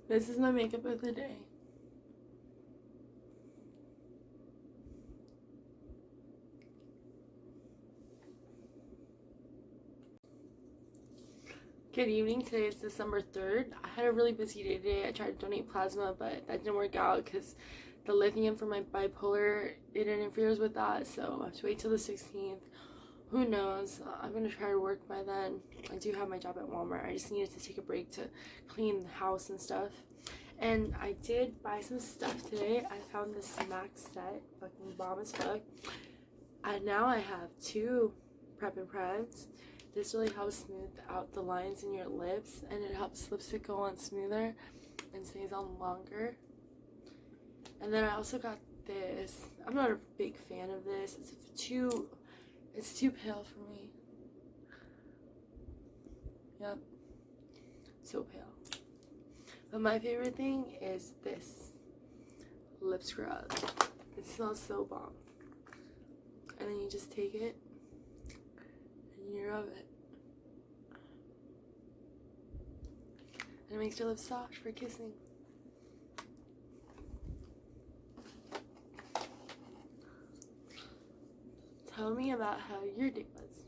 This is my makeup of the day. Good evening. Today is December 3rd. I had a really busy day today. I tried to donate plasma, but that didn't work out because the lithium for my bipolar, it interferes with that. So I have to wait till the 16th. Who knows? I'm going to try to work by then. I do have my job at Walmart. I just needed to take a break to clean the house and stuff. And I did buy some stuff today. I found this MAC set, fucking bomb as fuck. And now I have two Prep and Prevs. This really helps smooth out the lines in your lips, and it helps lipstick go on smoother and stays on longer. And then I also got this. I'm not a big fan of this. It's too pale for me. Yep, so pale. But my favorite thing is this lip scrub. It smells so bomb. And then you just take it and you rub it. And it makes your lips soft for kissing. Tell me about how your day was.